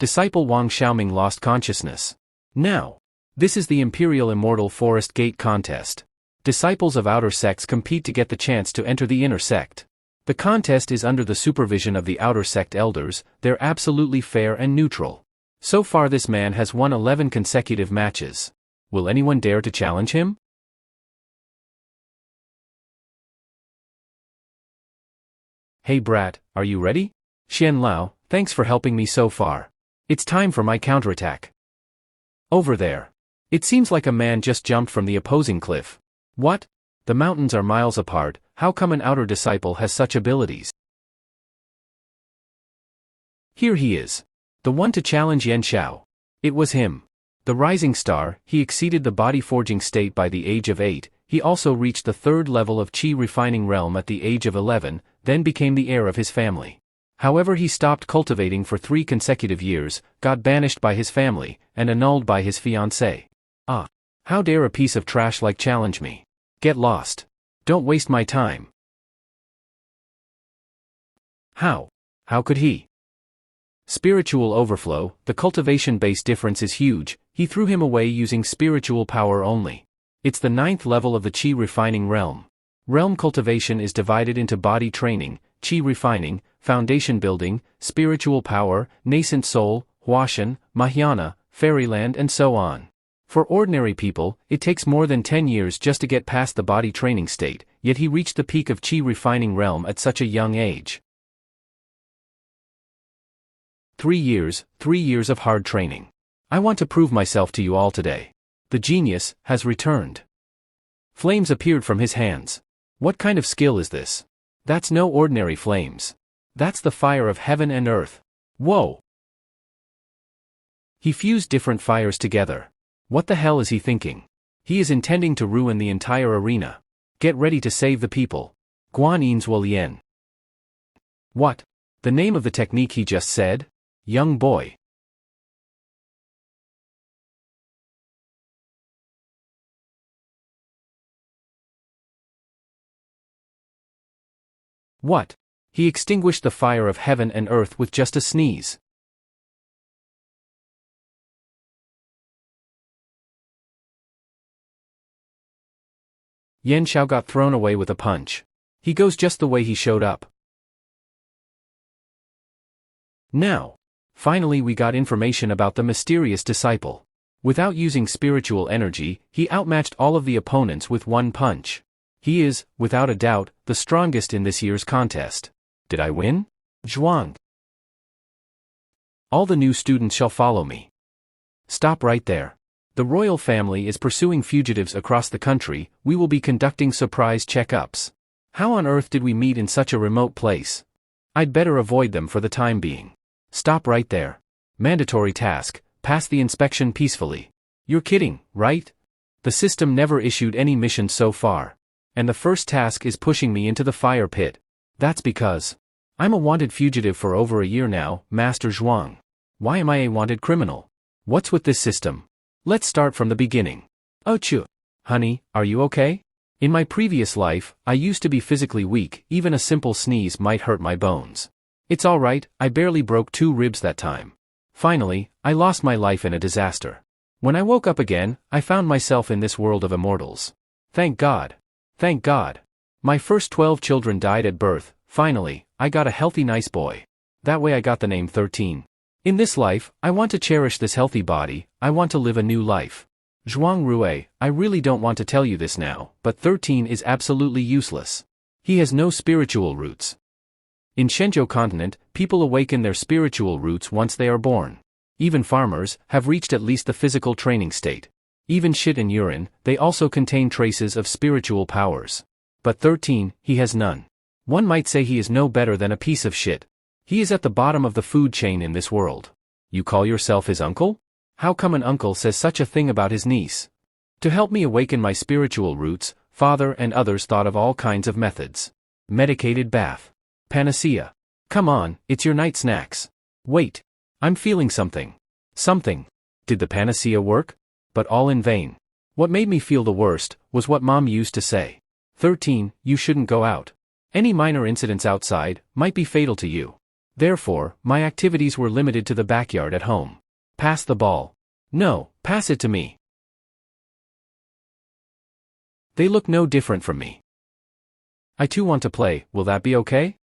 Disciple Wang Xiaoming lost consciousness. Now. This is the Imperial Immortal Forest Gate Contest. Disciples of outer sects compete to get the chance to enter the inner sect. The contest is under the supervision of the outer sect elders. They're absolutely fair and neutral. So far this man has won 11 consecutive matches. Will anyone dare to challenge him? Hey brat, are you ready? Xian Lao, thanks for helping me so far. It's time for my counterattack. Over there. It seems like a man just jumped from the opposing cliff. What? The mountains are miles apart, how come an outer disciple has such abilities? Here he is. The one to challenge Yan Xiao. It was him. The rising star, he exceeded the body-forging state by the age of 8, he also reached the 3rd level of Qi refining realm at the age of 11, then became the heir of his family. However, he stopped cultivating for 3 consecutive years, got banished by his family, and annulled by his fiancée. Ah! How dare a piece of trash like challenge me? Get lost. Don't waste my time. How? How could he? Spiritual overflow, the cultivation base difference is huge, he threw him away using spiritual power only. It's the 9th level of the Qi refining realm. Realm cultivation is divided into body training, Qi refining, foundation building, spiritual power, nascent soul, Huashan, Mahayana, fairyland and so on. For ordinary people, it takes more than 10 years just to get past the body training state, yet he reached the peak of Qi refining realm at such a young age. 3 years of hard training. I want to prove myself to you all today. The genius has returned. Flames appeared from his hands. What kind of skill is this? That's no ordinary flames. That's the fire of heaven and earth. Whoa! He fused different fires together. What the hell is he thinking? He is intending to ruin the entire arena. Get ready to save the people. Guan Yin's Wolian. What? The name of the technique he just said? Young boy. What? He extinguished the fire of heaven and earth with just a sneeze. Yan Xiao got thrown away with a punch. He goes just the way he showed up. Now. Finally we got information about the mysterious disciple. Without using spiritual energy, he outmatched all of the opponents with one punch. He is, without a doubt, the strongest in this year's contest. Did I win? Zhuang. All the new students shall follow me. Stop right there. The royal family is pursuing fugitives across the country, we will be conducting surprise checkups. How on earth did we meet in such a remote place? I'd better avoid them for the time being. Stop right there. Mandatory task, pass the inspection peacefully. You're kidding, right? The system never issued any mission so far. And the first task is pushing me into the fire pit. That's because I'm a wanted fugitive for over a year now, Master Zhuang. Why am I a wanted criminal? What's with this system? Let's start from the beginning. Oh chu. Honey, are you okay? In my previous life, I used to be physically weak, even a simple sneeze might hurt my bones. It's alright, I barely broke 2 ribs that time. Finally, I lost my life in a disaster. When I woke up again, I found myself in this world of immortals. Thank God. Thank God. My first 12 children died at birth, finally, I got a healthy nice boy. That way I got the name 13. In this life, I want to cherish this healthy body, I want to live a new life. Zhuang Rui, I really don't want to tell you this now, but 13 is absolutely useless. He has no spiritual roots. In Shenzhou continent, people awaken their spiritual roots once they are born. Even farmers have reached at least the physical training state. Even shit and urine, they also contain traces of spiritual powers. But 13, he has none. One might say he is no better than a piece of shit. He is at the bottom of the food chain in this world. You call yourself his uncle? How come an uncle says such a thing about his niece? To help me awaken my spiritual roots, father and others thought of all kinds of methods. Medicated bath. Panacea. Come on, it's your night snacks. Wait. I'm feeling something. Something. Did the panacea work? But all in vain. What made me feel the worst was what Mom used to say. 13, you shouldn't go out. Any minor incidents outside might be fatal to you. Therefore, my activities were limited to the backyard at home. Pass the ball. No, pass it to me. They look no different from me. I too want to play, will that be okay?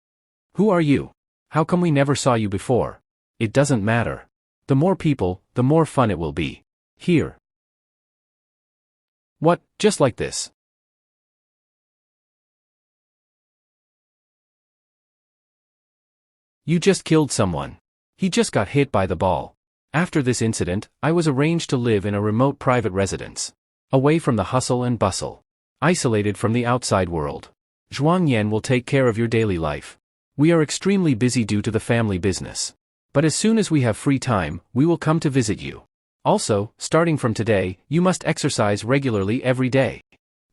Who are you? How come we never saw you before? It doesn't matter. The more people, the more fun it will be. Here. What, just like this? You just killed someone. He just got hit by the ball. After this incident, I was arranged to live in a remote private residence. Away from the hustle and bustle. Isolated from the outside world. Zhuang Yan will take care of your daily life. We are extremely busy due to the family business. But as soon as we have free time, we will come to visit you. Also, starting from today, you must exercise regularly every day.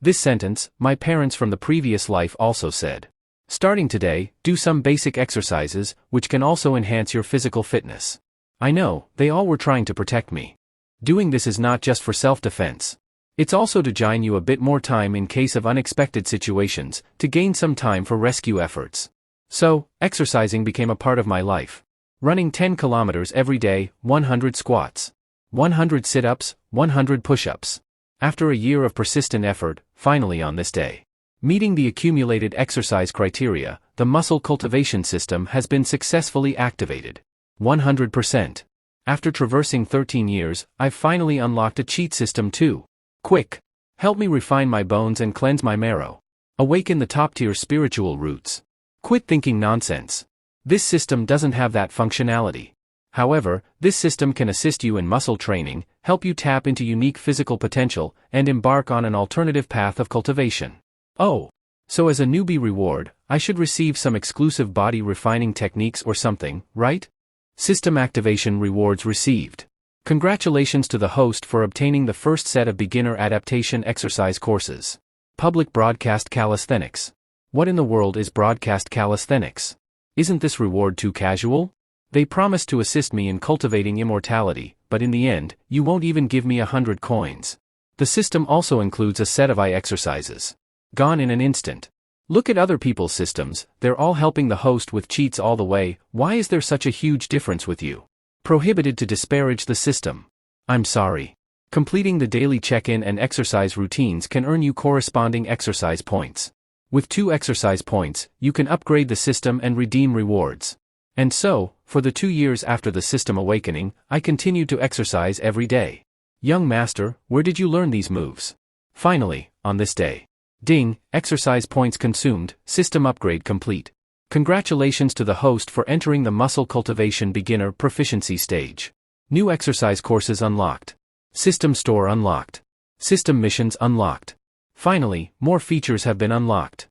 This sentence, my parents from the previous life also said. Starting today, do some basic exercises, which can also enhance your physical fitness. I know, they all were trying to protect me. Doing this is not just for self-defense. It's also to gain you a bit more time in case of unexpected situations, to gain some time for rescue efforts. So, exercising became a part of my life. Running 10 kilometers every day, 100 squats. 100 sit-ups, 100 push-ups. After a year of persistent effort, finally on this day. Meeting the accumulated exercise criteria, the muscle cultivation system has been successfully activated. 100%. After traversing 13 years, I've finally unlocked a cheat system too. Quick! Help me refine my bones and cleanse my marrow. Awaken the top-tier spiritual roots. Quit thinking nonsense. This system doesn't have that functionality. However, this system can assist you in muscle training, help you tap into unique physical potential, and embark on an alternative path of cultivation. Oh! So as a newbie reward, I should receive some exclusive body refining techniques or something, right? System activation rewards received. Congratulations to the host for obtaining the first set of beginner adaptation exercise courses. Public broadcast calisthenics. What in the world is broadcast calisthenics? Isn't this reward too casual? They promised to assist me in cultivating immortality, but in the end, you won't even give me 100 coins. The system also includes a set of eye exercises. Gone in an instant. Look at other people's systems, they're all helping the host with cheats all the way. Why is there such a huge difference with you? Prohibited to disparage the system. I'm sorry. Completing the daily check-in and exercise routines can earn you corresponding exercise points. With 2 exercise points, you can upgrade the system and redeem rewards. And so, for the 2 years after the system awakening, I continued to exercise every day. Young master, where did you learn these moves? Finally, on this day. Ding, exercise points consumed, system upgrade complete. Congratulations to the host for entering the muscle cultivation beginner proficiency stage. New exercise courses unlocked. System store unlocked. System missions unlocked. Finally, more features have been unlocked.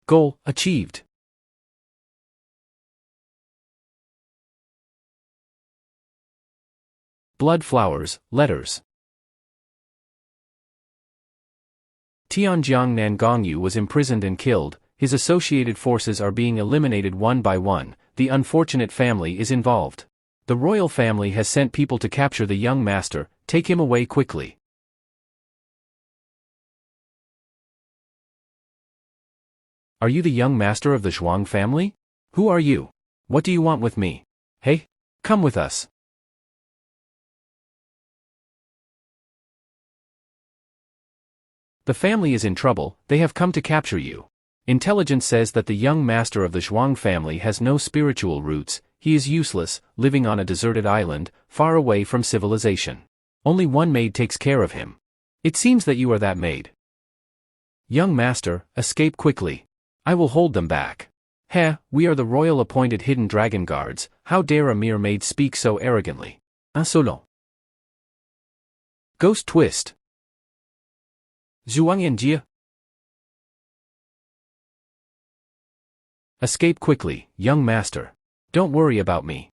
Goal achieved. Blood flowers, letters. Tianjiang Nangongyu was imprisoned and killed, his associated forces are being eliminated one by one, the unfortunate family is involved. The royal family has sent people to capture the young master, take him away quickly. Are you the young master of the Zhuang family? Who are you? What do you want with me? Hey, come with us. The family is in trouble, they have come to capture you. Intelligence says that the young master of the Zhuang family has no spiritual roots, he is useless, living on a deserted island, far away from civilization. Only one maid takes care of him. It seems that you are that maid. Young master, escape quickly. I will hold them back. Heh, we are the royal appointed hidden dragon guards, how dare a mere maid speak so arrogantly? Insolent. Ghost twist. Zhuangyanjie. Escape quickly, young master. Don't worry about me.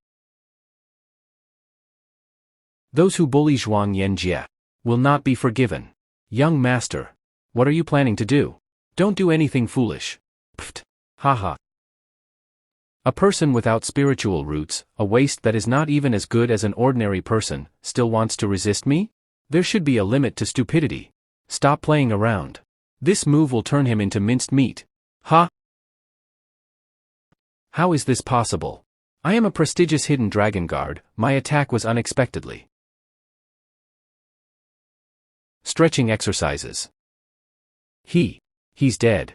Those who bully Zhuangyanjie will not be forgiven. Young master. What are you planning to do? Don't do anything foolish. Pfft. Haha. A person without spiritual roots, a waste that is not even as good as an ordinary person, still wants to resist me? There should be a limit to stupidity. Stop playing around. This move will turn him into minced meat. Ha! How is this possible? I am a prestigious hidden dragon guard, my attack was unexpectedly. Stretching exercises. He's dead.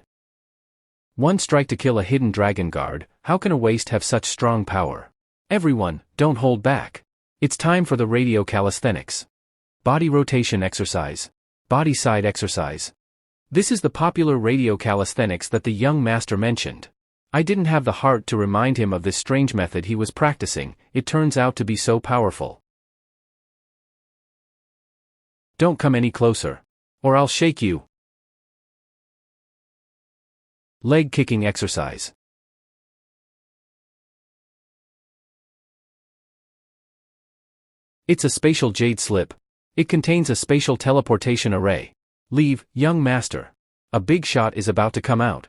One strike to kill a hidden dragon guard, how can a waste have such strong power? Everyone, don't hold back. It's time for the radio calisthenics. Body rotation exercise. Body side exercise. This is the popular radio calisthenics that the young master mentioned. I didn't have the heart to remind him of this strange method he was practicing, it turns out to be so powerful. Don't come any closer. Or I'll shake you. Leg kicking exercise. It's a spatial jade slip. It contains a spatial teleportation array. Leave, young master. A big shot is about to come out.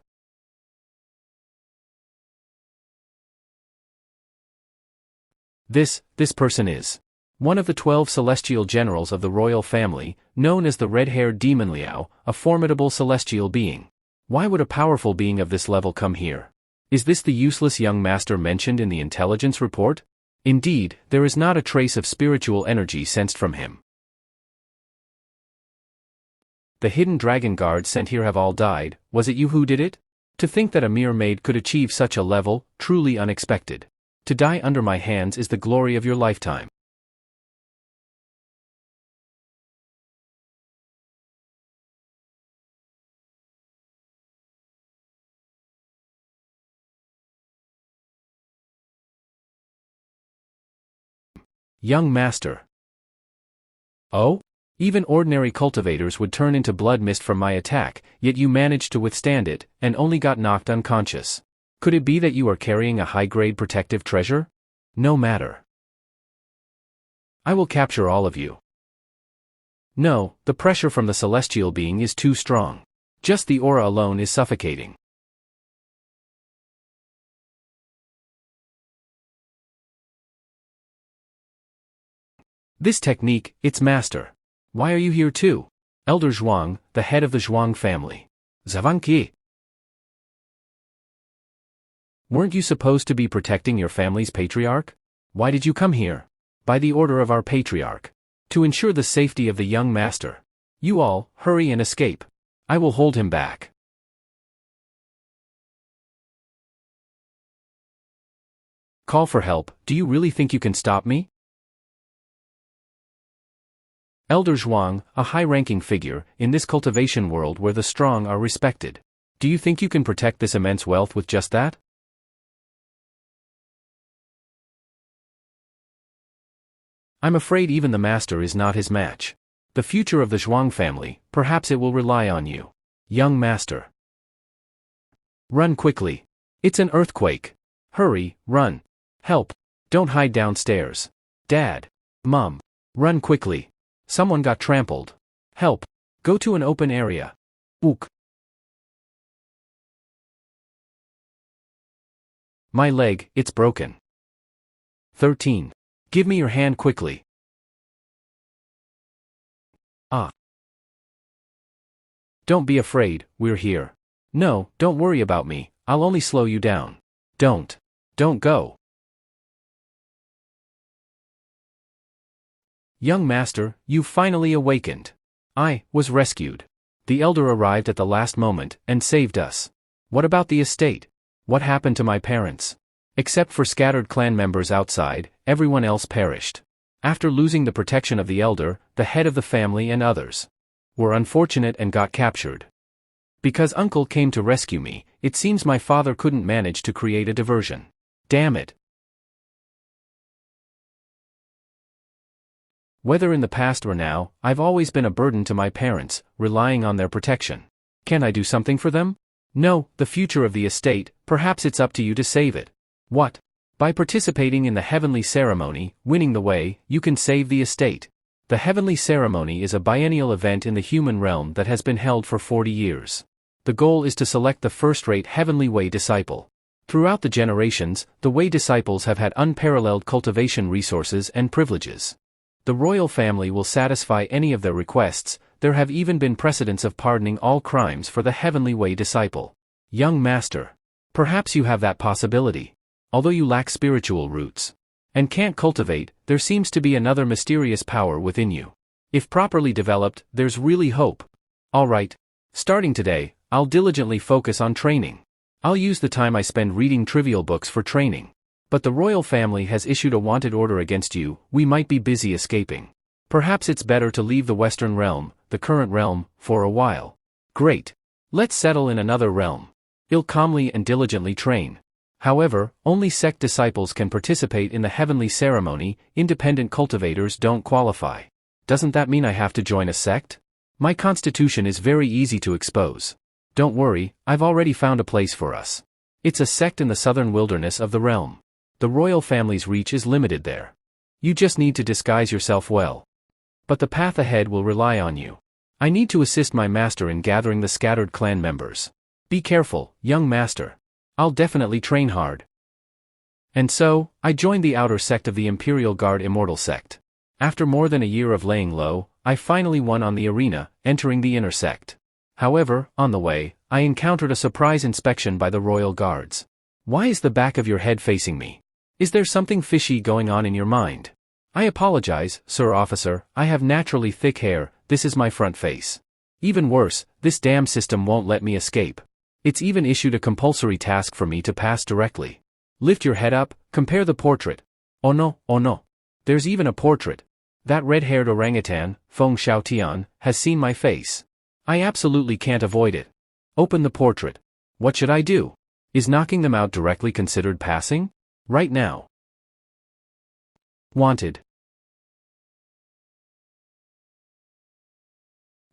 This person is one of the 12 celestial generals of the royal family, known as the red-haired demon Liao, a formidable celestial being. Why would a powerful being of this level come here? Is this the useless young master mentioned in the intelligence report? Indeed, there is not a trace of spiritual energy sensed from him. The hidden dragon guards sent here have all died. Was it you who did it? To think that a mere maid could achieve such a level, truly unexpected. To die under my hands is the glory of your lifetime. Young master. Oh? Even ordinary cultivators would turn into blood mist from my attack, yet you managed to withstand it, and only got knocked unconscious. Could it be that you are carrying a high-grade protective treasure? No matter. I will capture all of you. No, the pressure from the celestial being is too strong. Just the aura alone is suffocating. This technique, its master. Why are you here too? Elder Zhuang, the head of the Zhuang family. Thanhk. Weren't you supposed to be protecting your family's patriarch? Why did you come here? By the order of our patriarch. To ensure the safety of the young master. You all, hurry and escape. I will hold him back. Call for help, do you really think you can stop me? Elder Zhuang, a high-ranking figure, in this cultivation world where the strong are respected. Do you think you can protect this immense wealth with just that? I'm afraid even the master is not his match. The future of the Zhuang family, perhaps it will rely on you. Young master. Run quickly. It's an earthquake. Hurry, run. Help. Don't hide downstairs. Dad. Mom. Run quickly. Someone got trampled. Help. Go to an open area. Ook. My leg, it's broken. 13. Give me your hand quickly. Ah. Don't be afraid, we're here. No, don't worry about me, I'll only slow you down. Don't go. Young master, you've finally awakened. I was rescued. The elder arrived at the last moment and saved us. What about the estate? What happened to my parents? Except for scattered clan members outside, everyone else perished. After losing the protection of the elder, the head of the family and others were unfortunate and got captured. Because uncle came to rescue me, it seems my father couldn't manage to create a diversion. Damn it. Whether in the past or now, I've always been a burden to my parents, relying on their protection. Can I do something for them? No, the future of the estate, perhaps it's up to you to save it. What? By participating in the heavenly ceremony, winning the way, you can save the estate. The heavenly ceremony is a biennial event in the human realm that has been held for 40 years. The goal is to select the first-rate heavenly way disciple. Throughout the generations, the Wei disciples have had unparalleled cultivation resources and privileges. The royal family will satisfy any of their requests. There have even been precedents of pardoning all crimes for the heavenly Wei disciple. Young master. Perhaps you have that possibility. Although you lack spiritual roots and can't cultivate, there seems to be another mysterious power within you. If properly developed, there's really hope. Alright. Starting today, I'll diligently focus on training. I'll use the time I spend reading trivial books for training. But the royal family has issued a wanted order against you. We might be busy escaping. Perhaps it's better to leave the Western realm, the current realm, for a while. Great. Let's settle in another realm. I'll calmly and diligently train. However, only sect disciples can participate in the heavenly ceremony. Independent cultivators don't qualify. Doesn't that mean I have to join a sect? My constitution is very easy to expose. Don't worry, I've already found a place for us. It's a sect in the southern wilderness of the realm. The royal family's reach is limited there. You just need to disguise yourself well. But the path ahead will rely on you. I need to assist my master in gathering the scattered clan members. Be careful, young master. I'll definitely train hard. And so, I joined the outer sect of the Imperial Guard Immortal sect. After more than a year of laying low, I finally won on the arena, entering the inner sect. However, on the way, I encountered a surprise inspection by the royal guards. Why is the back of your head facing me? Is there something fishy going on in your mind? I apologize, sir officer, I have naturally thick hair. This is my front face. Even worse, this damn system won't let me escape. It's even issued a compulsory task for me to pass directly. Lift your head up, compare the portrait. Oh no. There's even a portrait. That red-haired orangutan, Feng Xiaotian, has seen my face. I absolutely can't avoid it. Open the portrait. What should I do? Is knocking them out directly considered passing? Right now. Wanted.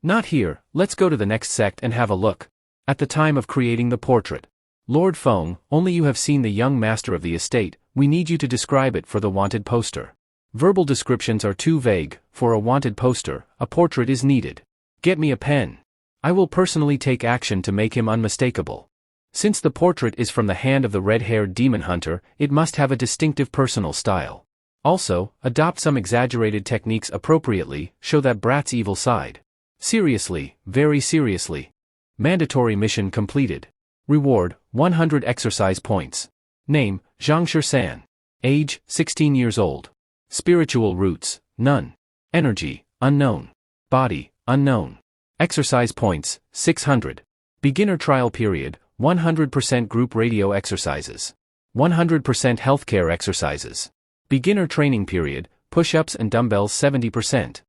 Not here. Let's go to the next sect and have a look. At the time of creating the portrait. Lord Feng, only you have seen the young master of the estate. We need you to describe it for the wanted poster. Verbal descriptions are too vague. For a wanted poster, a portrait is needed. Get me a pen. I will personally take action to make him unmistakable. Since the portrait is from the hand of the red-haired demon hunter, it must have a distinctive personal style. Also, adopt some exaggerated techniques appropriately. Show that brat's evil side. Seriously, very seriously. Mandatory mission completed. Reward, 100 exercise points. Name, Zhang Shisan. Age, 16 years old. Spiritual roots, none. Energy, unknown. Body, unknown. Exercise points, 600. Beginner trial period, 100% group radio exercises. 100% healthcare exercises. Beginner training period, push-ups and dumbbells 70%.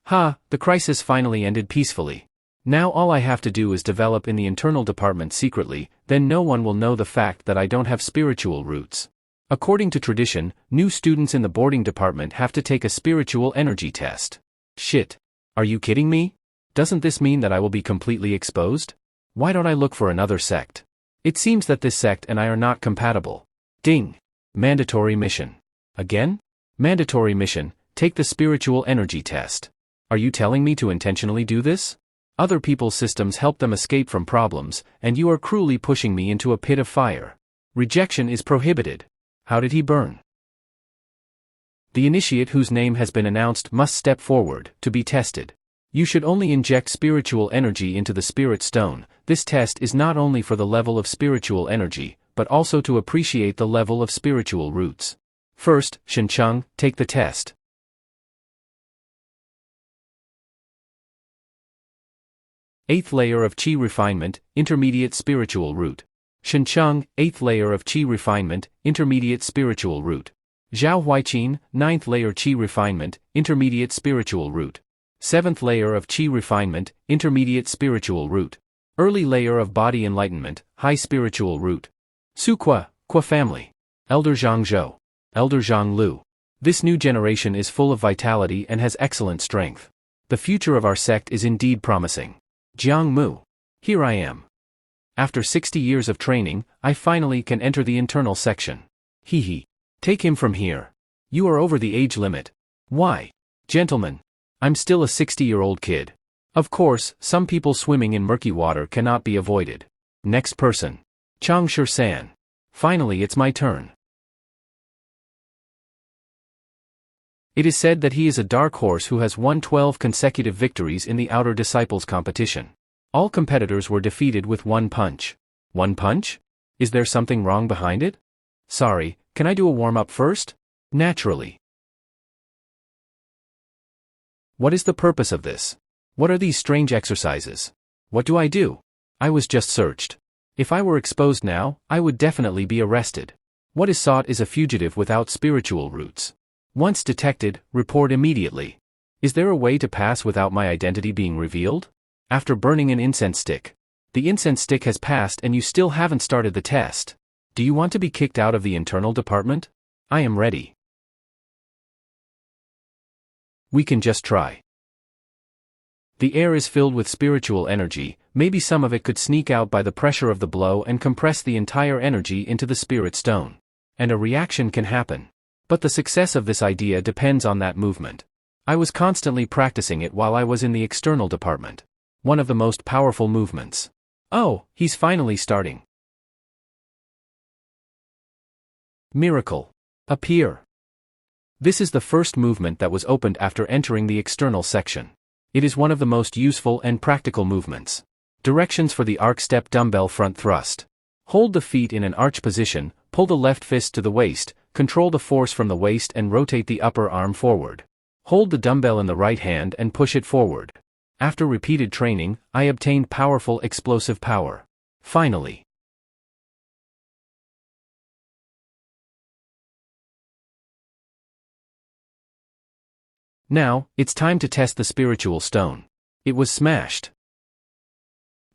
The crisis finally ended peacefully. Now all I have to do is develop in the internal department secretly, then no one will know the fact that I don't have spiritual roots. According to tradition, new students in the boarding department have to take a spiritual energy test. Shit. Are you kidding me? Doesn't this mean that I will be completely exposed? Why don't I look for another sect? It seems that this sect and I are not compatible. Ding. Mandatory mission. Again? Mandatory mission, take the spiritual energy test. Are you telling me to intentionally do this? Other people's systems help them escape from problems, and you are cruelly pushing me into a pit of fire. Rejection is prohibited. How did he burn? The initiate whose name has been announced must step forward to be tested. You should only inject spiritual energy into the spirit stone. This test is not only for the level of spiritual energy, but also to appreciate the level of spiritual roots. First, Shencheng, take the test. Eighth layer of Qi refinement, intermediate spiritual root. Shencheng, 8th layer of Qi refinement, intermediate spiritual root. Zhao Huiqin, 9th layer Qi refinement, intermediate spiritual root. 7th layer of Qi refinement, intermediate spiritual root. Early layer of body enlightenment, high spiritual root. Qua family. Elder Zhang Zhou. Elder Zhang Lu. This new generation is full of vitality and has excellent strength. The future of our sect is indeed promising. Jiang Mu. Here I am. After 60 years of training, I finally can enter the internal section. Take him from here. You are over the age limit. Why? Gentlemen. I'm still a 60-year-old kid. Of course, some people swimming in murky water cannot be avoided. Next person. Chang Shisan. Finally, it's my turn. It is said that he is a dark horse who has won 12 consecutive victories in the Outer Disciples competition. All competitors were defeated with one punch. One punch? Is there something wrong behind it? Sorry, can I do a warm-up first? Naturally. What is the purpose of this? What are these strange exercises? What do I do? I was just searched. If I were exposed now, I would definitely be arrested. What is sought is a fugitive without spiritual roots. Once detected, report immediately. Is there a way to pass without my identity being revealed? After burning an incense stick. The incense stick has passed and you still haven't started the test. Do you want to be kicked out of the internal department? I am ready. We can just try. The air is filled with spiritual energy, maybe some of it could sneak out by the pressure of the blow and compress the entire energy into the spirit stone. And a reaction can happen. But the success of this idea depends on that movement. I was constantly practicing it while I was in the external department. One of the most powerful movements. Oh, he's finally starting. Miracle. Appear. This is the first movement that was opened after entering the external section. It is one of the most useful and practical movements. Directions for the arc step dumbbell front thrust. Hold the feet in an arch position, pull the left fist to the waist, control the force from the waist and rotate the upper arm forward. Hold the dumbbell in the right hand and push it forward. After repeated training, I obtained powerful explosive power. Finally. Now, it's time to test the spiritual stone. It was smashed.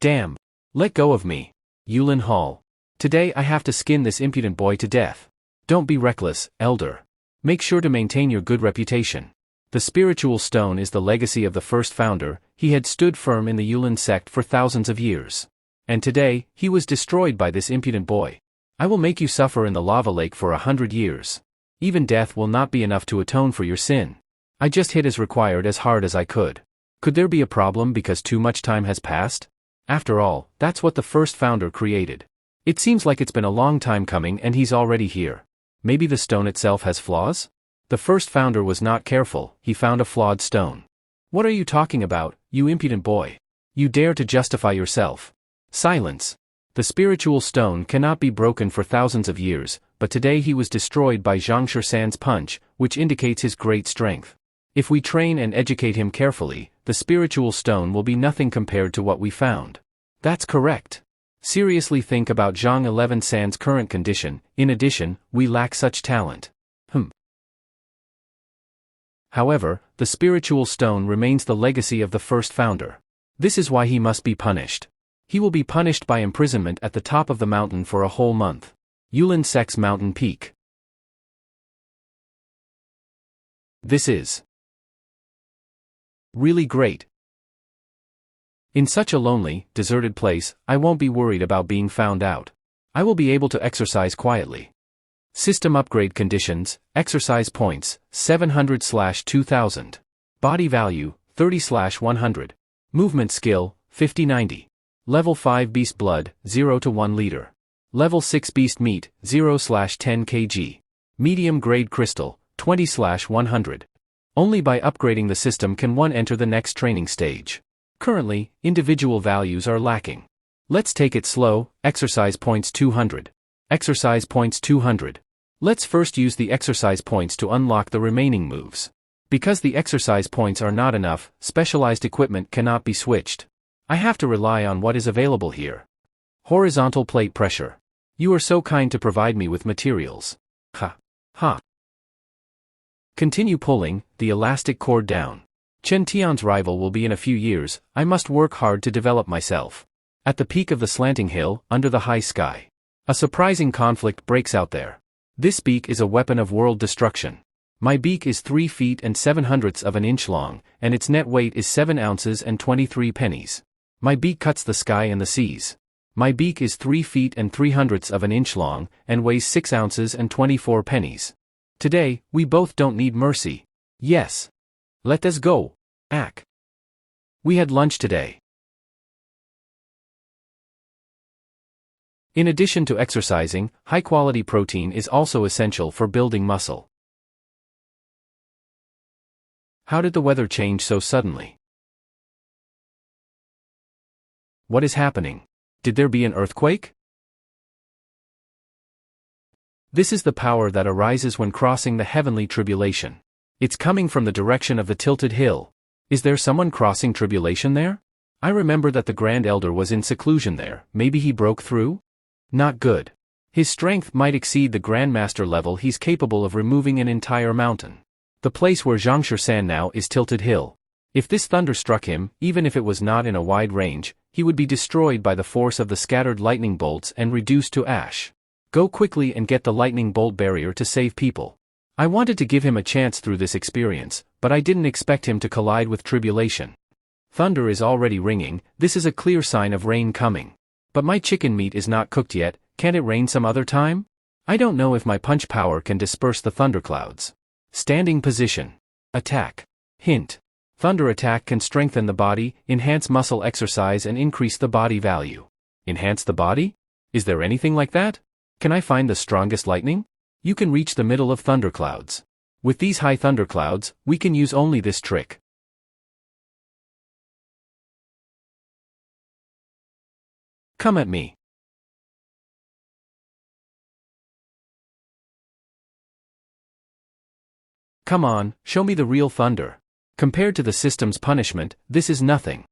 Damn. Let go of me. Yulin Hall. Today I have to skin this impudent boy to death. Don't be reckless, elder. Make sure to maintain your good reputation. The spiritual stone is the legacy of the first founder. He had stood firm in the Yulin sect for thousands of years. And today, he was destroyed by this impudent boy. I will make you suffer in the lava lake for 100 years. Even death will not be enough to atone for your sin. I just hit as required as hard as I could. Could there be a problem because too much time has passed? After all, that's what the first founder created. It seems like it's been a long time coming and he's already here. Maybe the stone itself has flaws? The first founder was not careful, he found a flawed stone. What are you talking about, you impudent boy? You dare to justify yourself. Silence. The spiritual stone cannot be broken for thousands of years, but today he was destroyed by Zhang Shusan's punch, which indicates his great strength. If we train and educate him carefully, the spiritual stone will be nothing compared to what we found. That's correct. Seriously think about Zhang 11 San's current condition. In addition, we lack such talent. However, the spiritual stone remains the legacy of the first founder. This is why he must be punished. He will be punished by imprisonment at the top of the mountain for a whole month. Yulin Sect's mountain peak. This is really great. In such a lonely, deserted place, I won't be worried about being found out. I will be able to exercise quietly. System upgrade conditions, exercise points, 700/2000. Body value, 30/100. Movement skill, 50/90. Level 5 beast blood, 0 to 1 liter. Level 6 beast meat, 0/10 kg. Medium grade crystal, 20/100. Only by upgrading the system can one enter the next training stage. Currently, individual values are lacking. Let's take it slow. Exercise points 200. Exercise points 200. Let's first use the exercise points to unlock the remaining moves. Because the exercise points are not enough, specialized equipment cannot be switched. I have to rely on what is available here. Horizontal plate pressure. You are so kind to provide me with materials. Ha. Continue pulling the elastic cord down. Chen Tian's rival will be in a few years. I must work hard to develop myself. At the peak of the slanting hill, under the high sky, a surprising conflict breaks out there. This beak is a weapon of world destruction. My beak is 3 feet and 7/100 of an inch long, and its net weight is 7 ounces and 23 pennies. My beak cuts the sky and the seas. My beak is 3 feet and 3/100 of an inch long, and weighs 6 ounces and 24 pennies. Today, we both don't need mercy. Yes. Let us go. Ack. We had lunch today. In addition to exercising, high-quality protein is also essential for building muscle. How did the weather change so suddenly? What is happening? Did there be an earthquake? This is the power that arises when crossing the heavenly tribulation. It's coming from the direction of the tilted hill. Is there someone crossing tribulation there? I remember that the Grand Elder was in seclusion there. Maybe he broke through? Not good. His strength might exceed the Grandmaster level. He's capable of removing an entire mountain. The place where Zhangshur-san now is Tilted Hill. If this thunder struck him, even if it was not in a wide range, he would be destroyed by the force of the scattered lightning bolts and reduced to ash. Go quickly and get the lightning bolt barrier to save people. I wanted to give him a chance through this experience, but I didn't expect him to collide with tribulation. Thunder is already ringing. This is a clear sign of rain coming. But my chicken meat is not cooked yet. Can't it rain some other time? I don't know if my punch power can disperse the thunderclouds. Standing position. Attack. Hint. Thunder attack can strengthen the body, enhance muscle exercise and increase the body value. Enhance the body? Is there anything like that? Can I find the strongest lightning? You can reach the middle of thunderclouds. With these high thunderclouds, we can use only this trick. Come at me. Come on, show me the real thunder. Compared to the system's punishment, this is nothing.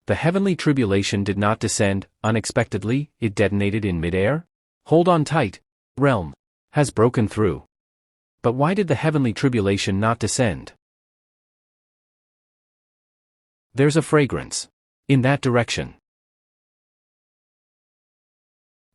The heavenly tribulation did not descend unexpectedly, it detonated in midair. Hold on tight. Realm has broken through. But why did the heavenly tribulation not descend? There's a fragrance. In that direction.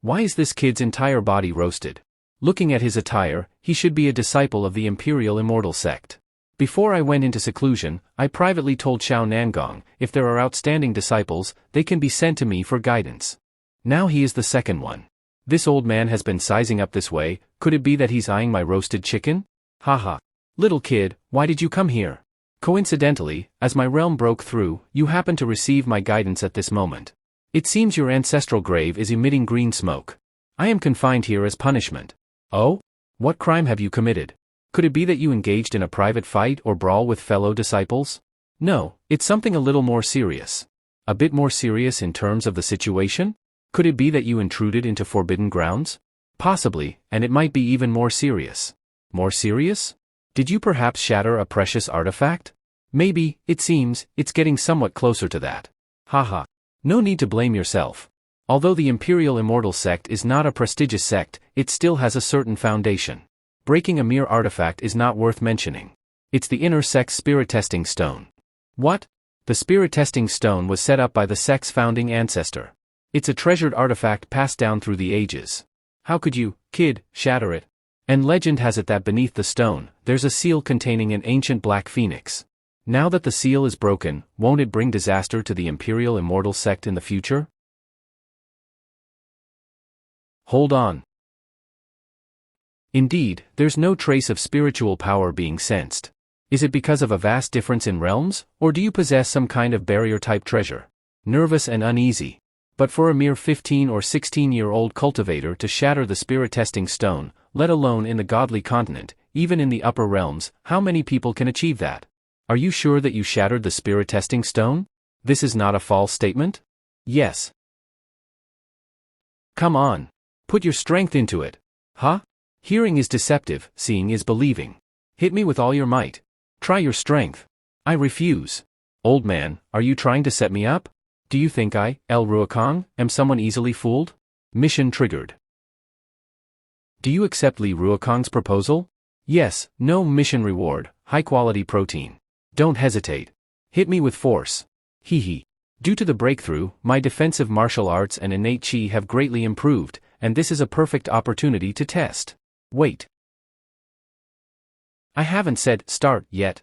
Why is this kid's entire body roasted? Looking at his attire, he should be a disciple of the Imperial Immortal sect. Before I went into seclusion, I privately told Xiao Nangong, if there are outstanding disciples, they can be sent to me for guidance. Now he is the second one. This old man has been sizing up this way. Could it be that he's eyeing my roasted chicken? Haha. Little kid, why did you come here? Coincidentally, as my realm broke through, you happen to receive my guidance at this moment. It seems your ancestral grave is emitting green smoke. I am confined here as punishment. Oh? What crime have you committed? Could it be that you engaged in a private fight or brawl with fellow disciples? No, it's something a little more serious. A bit more serious in terms of the situation? Could it be that you intruded into forbidden grounds? Possibly, and it might be even more serious. More serious? Did you perhaps shatter a precious artifact? Maybe, it seems, it's getting somewhat closer to that. Haha. No need to blame yourself. Although the Imperial Immortal sect is not a prestigious sect, it still has a certain foundation. Breaking a mere artifact is not worth mentioning. It's the inner sect's spirit testing stone. What? The spirit testing stone was set up by the sect's founding ancestor. It's a treasured artifact passed down through the ages. How could you, kid, shatter it? And legend has it that beneath the stone, there's a seal containing an ancient black phoenix. Now that the seal is broken, won't it bring disaster to the Imperial Immortal sect in the future? Hold on. Indeed, there's no trace of spiritual power being sensed. Is it because of a vast difference in realms, or do you possess some kind of barrier-type treasure? Nervous and uneasy. But for a mere 15 or 16-year-old cultivator to shatter the spirit-testing stone, let alone in the godly continent, even in the upper realms, how many people can achieve that? Are you sure that you shattered the spirit-testing stone? This is not a false statement? Yes. Come on. Put your strength into it. Huh? Hearing is deceptive, seeing is believing. Hit me with all your might. Try your strength. I refuse. Old man, are you trying to set me up? Do you think I, El Ruokong, am someone easily fooled? Mission triggered. Do you accept Li Ruokong's proposal? Yes, no mission reward, high-quality protein. Don't hesitate. Hit me with force. Hee hee. Due to the breakthrough, my defensive martial arts and innate chi have greatly improved, and this is a perfect opportunity to test. Wait. I haven't said start yet.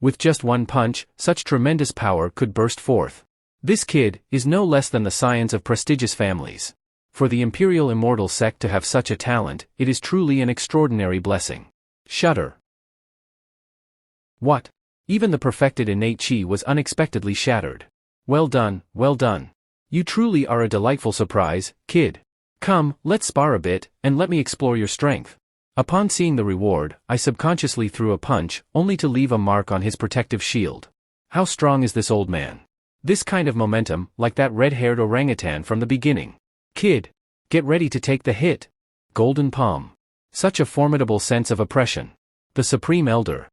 With just one punch, such tremendous power could burst forth. This kid is no less than the scions of prestigious families. For the Imperial Immortal sect to have such a talent, it is truly an extraordinary blessing. Shudder. What? Even the perfected innate chi was unexpectedly shattered. Well done, well done. You truly are a delightful surprise, kid. Come, let's spar a bit, and let me explore your strength. Upon seeing the reward, I subconsciously threw a punch, only to leave a mark on his protective shield. How strong is this old man? This kind of momentum, like that red-haired orangutan from the beginning. Kid, get ready to take the hit. Golden palm. Such a formidable sense of oppression. The Supreme Elder.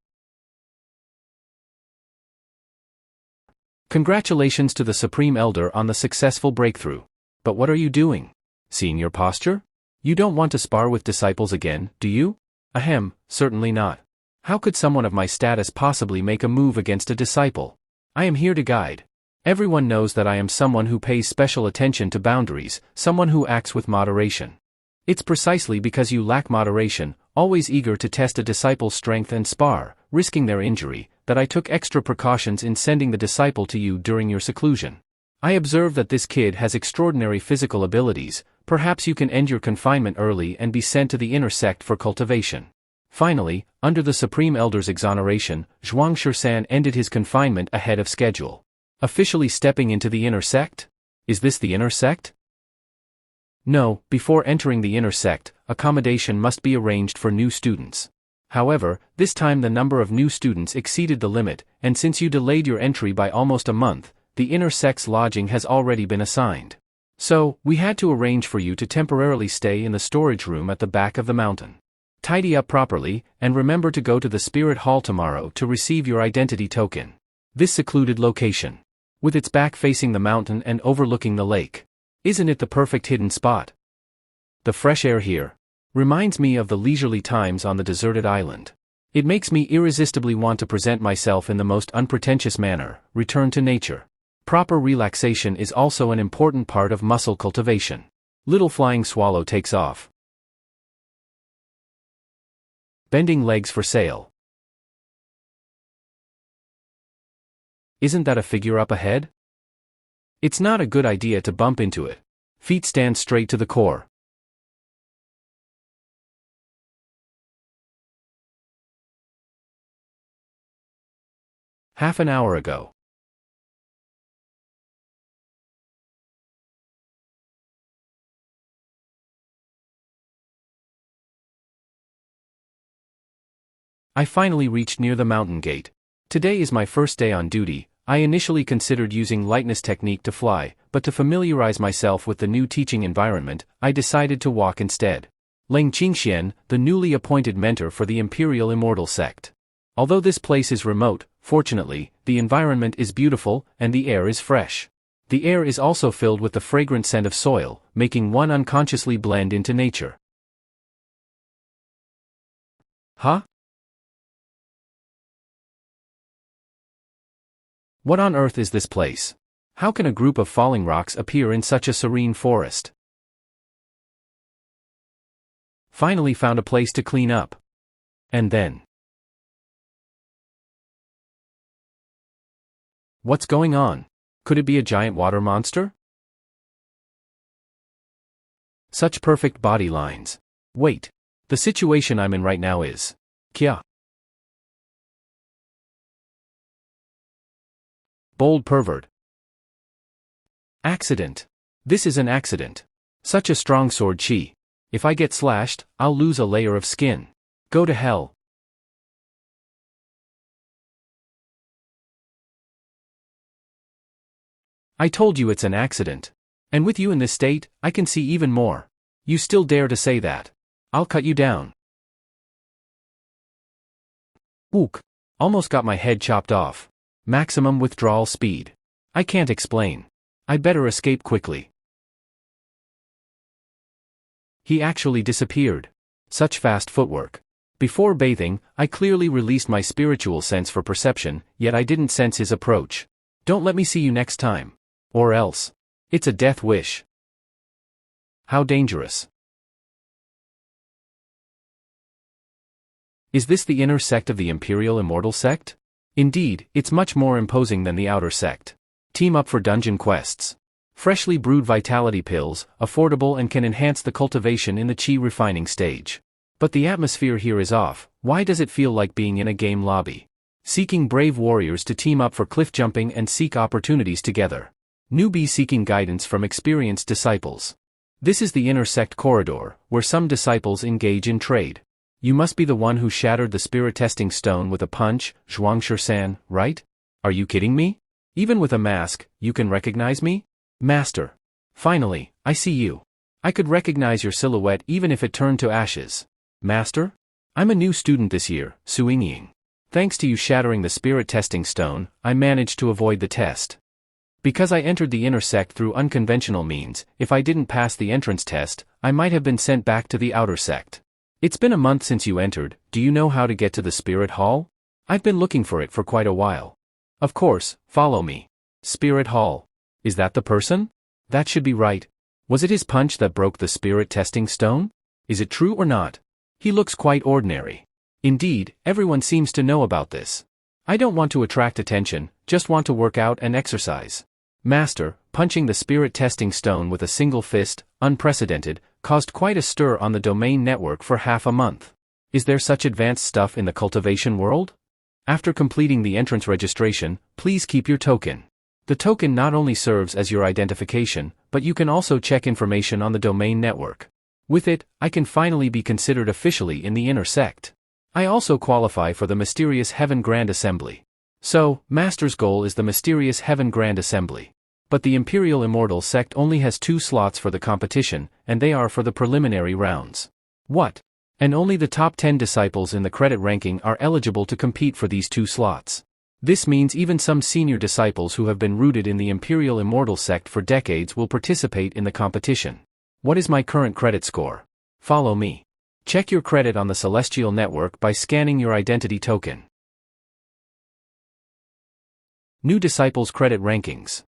Congratulations to the Supreme Elder on the successful breakthrough. But what are you doing? Seeing your posture? You don't want to spar with disciples again, do you? Ahem, certainly not. How could someone of my status possibly make a move against a disciple? I am here to guide. Everyone knows that I am someone who pays special attention to boundaries, someone who acts with moderation. It's precisely because you lack moderation, always eager to test a disciple's strength and spar, risking their injury, that I took extra precautions in sending the disciple to you during your seclusion. I observe that this kid has extraordinary physical abilities. Perhaps you can end your confinement early and be sent to the inner sect for cultivation. Finally, under the Supreme Elder's exoneration, Zhuang Shisan ended his confinement ahead of schedule. Officially stepping into the inner sect? Is this the inner sect? No, before entering the inner sect, accommodation must be arranged for new students. However, this time the number of new students exceeded the limit, and since you delayed your entry by almost a month, the inner sect's lodging has already been assigned. So, we had to arrange for you to temporarily stay in the storage room at the back of the mountain. Tidy up properly, and remember to go to the Spirit Hall tomorrow to receive your identity token. This secluded location, with its back facing the mountain and overlooking the lake. Isn't it the perfect hidden spot? The fresh air here reminds me of the leisurely times on the deserted island. It makes me irresistibly want to present myself in the most unpretentious manner, return to nature. Proper relaxation is also an important part of muscle cultivation. Little flying swallow takes off. Bending legs for sale. Isn't that a figure up ahead? It's not a good idea to bump into it. Feet stand straight to the core. Half an hour ago. I finally reached near the mountain gate. Today is my first day on duty. I initially considered using lightness technique to fly, but to familiarize myself with the new teaching environment, I decided to walk instead. Leng Qingxian, the newly appointed mentor for the Imperial Immortal sect. Although this place is remote, fortunately, the environment is beautiful, and the air is fresh. The air is also filled with the fragrant scent of soil, making one unconsciously blend into nature. Huh? What on earth is this place? How can a group of falling rocks appear in such a serene forest? Finally found a place to clean up. And then. What's going on? Could it be a giant water monster? Such perfect body lines. Wait. The situation I'm in right now is. Kya? Bold pervert. Accident. This is an accident. Such a strong sword chi. If I get slashed, I'll lose a layer of skin. Go to hell. I told you it's an accident. And with you in this state, I can see even more. You still dare to say that? I'll cut you down. Ook. Almost got my head chopped off. Maximum withdrawal speed. I can't explain. I better escape quickly. He actually disappeared. Such fast footwork. Before bathing, I clearly released my spiritual sense for perception, yet I didn't sense his approach. Don't let me see you next time. Or else. It's a death wish. How dangerous. Is this the inner sect of the Imperial Immortal sect? Indeed, it's much more imposing than the outer sect. Team up for dungeon quests. Freshly brewed vitality pills, affordable and can enhance the cultivation in the chi refining stage. But the atmosphere here is off. Why does it feel like being in a game lobby? Seeking brave warriors to team up for cliff jumping and seek opportunities together. Newbie seeking guidance from experienced disciples. This is the inner sect corridor, where some disciples engage in trade. You must be the one who shattered the spirit testing stone with a punch, Zhuangshi-san, right? Are you kidding me? Even with a mask, you can recognize me? Master. Finally, I see you. I could recognize your silhouette even if it turned to ashes. Master? I'm a new student this year, Suing-ying. Thanks to you shattering the spirit testing stone, I managed to avoid the test. Because I entered the inner sect through unconventional means, if I didn't pass the entrance test, I might have been sent back to the outer sect. It's been a month since you entered. Do you know how to get to the spirit hall? I've been looking for it for quite a while. Of course, follow me. Spirit hall. Is that the person? That should be right. Was it his punch that broke the spirit testing stone? Is it true or not? He looks quite ordinary. Indeed, everyone seems to know about this. I don't want to attract attention, just want to work out and exercise. Master, punching the spirit testing stone with a single fist, unprecedented, caused quite a stir on the domain network for half a month. Is there such advanced stuff in the cultivation world? After completing the entrance registration, please keep your token. The token not only serves as your identification, but you can also check information on the domain network. With it, I can finally be considered officially in the inner sect. I also qualify for the mysterious Heaven Grand Assembly. So, Master's goal is the mysterious Heaven Grand Assembly. But the Imperial Immortal sect only has 2 slots for the competition, and they are for the preliminary rounds. What? And only the top 10 disciples in the credit ranking are eligible to compete for these 2 slots. This means even some senior disciples who have been rooted in the Imperial Immortal sect for decades will participate in the competition. What is my current credit score? Follow me. Check your credit on the Celestial Network by scanning your identity token. New Disciples Credit Rankings.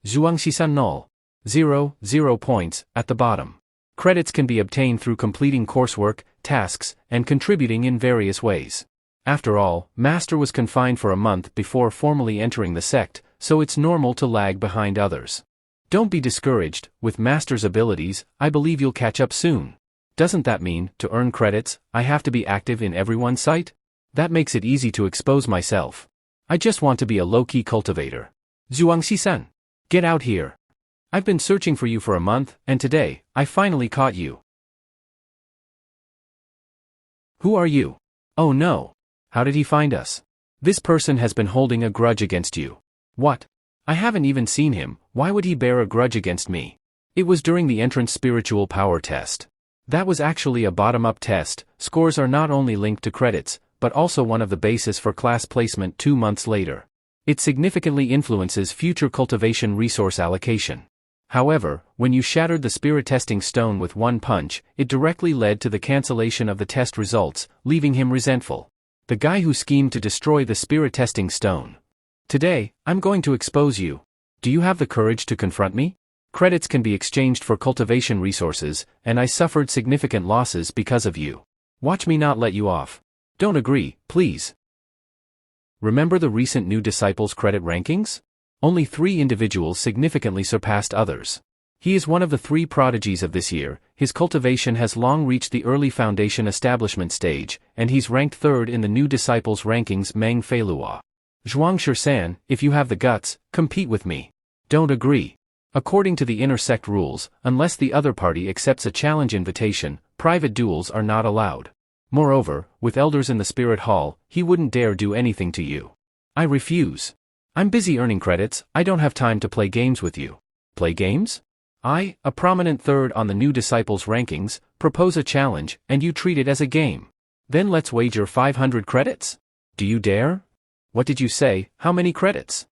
Zhuangshi-san null. 0 points, at the bottom. Credits can be obtained through completing coursework, tasks, and contributing in various ways. After all, Master was confined for a month before formally entering the sect, so it's normal to lag behind others. Don't be discouraged. With Master's abilities, I believe you'll catch up soon. Doesn't that mean, to earn credits, I have to be active in everyone's site? That makes it easy to expose myself. I just want to be a low-key cultivator. Zhuangshi-san, get out here. I've been searching for you for a month, and today, I finally caught you. Who are you? Oh no. How did he find us? This person has been holding a grudge against you. What? I haven't even seen him. Why would he bear a grudge against me? It was during the entrance spiritual power test. That was actually a bottom-up test. Scores are not only linked to credits, but also one of the basis for class placement 2 months later. It significantly influences future cultivation resource allocation. However, when you shattered the spirit testing stone with 1 punch, it directly led to the cancellation of the test results, leaving him resentful. The guy who schemed to destroy the spirit testing stone. Today, I'm going to expose you. Do you have the courage to confront me? Credits can be exchanged for cultivation resources, and I suffered significant losses because of you. Watch me not let you off. Don't agree, please. Remember the recent new disciples credit rankings? Only 3 individuals significantly surpassed others. He is one of the 3 prodigies of this year. His cultivation has long reached the early foundation establishment stage, and he's ranked 3rd in the new disciples rankings. Meng Feilua. Zhuangshi-san, if you have the guts, compete with me. Don't agree. According to the inner sect rules, unless the other party accepts a challenge invitation, private duels are not allowed. Moreover, with elders in the spirit hall, he wouldn't dare do anything to you. I refuse. I'm busy earning credits. I don't have time to play games with you. Play games? I, a prominent 3rd on the new disciples rankings, propose a challenge, and you treat it as a game. Then let's wager 500 credits? Do you dare? What did you say? How many credits?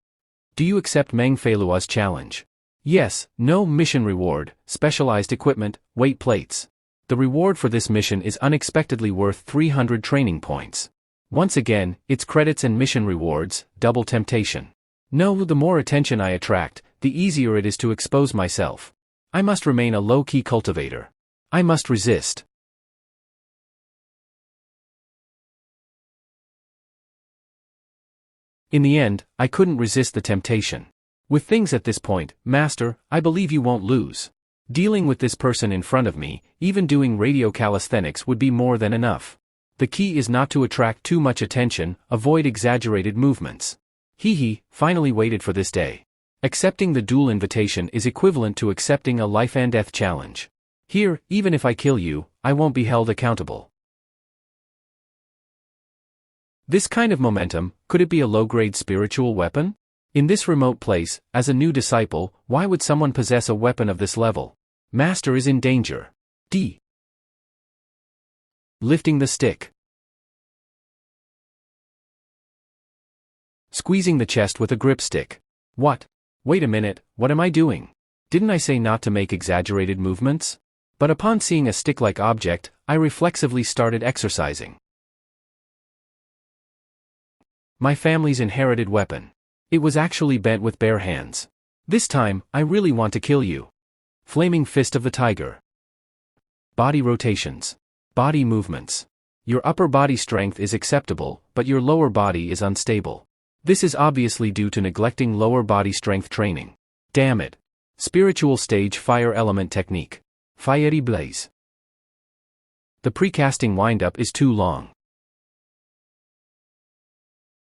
Do you accept Meng Feilua's challenge? Yes, no mission reward, specialized equipment, weight plates. The reward for this mission is unexpectedly worth 300 training points. Once again, it's credits and mission rewards, double temptation. No, the more attention I attract, the easier it is to expose myself. I must remain a low-key cultivator. I must resist. In the end, I couldn't resist the temptation. With things at this point, Master, I believe you won't lose. Dealing with this person in front of me, even doing radio calisthenics would be more than enough. The key is not to attract too much attention, avoid exaggerated movements. He finally waited for this day. Accepting the duel invitation is equivalent to accepting a life and death challenge. Here, even if I kill you, I won't be held accountable. This kind of momentum, could it be a low-grade spiritual weapon? In this remote place, as a new disciple, why would someone possess a weapon of this level? Master is in danger. D. Lifting the stick. Squeezing the chest with a grip stick. What? Wait a minute, what am I doing? Didn't I say not to make exaggerated movements? But upon seeing a stick-like object, I reflexively started exercising. My family's inherited weapon. It was actually bent with bare hands. This time, I really want to kill you. Flaming fist of the tiger. Body rotations. Body movements. Your upper body strength is acceptable, but your lower body is unstable. This is obviously due to neglecting lower body strength training. Damn it. Spiritual stage fire element technique. Fiery blaze. The precasting windup is too long.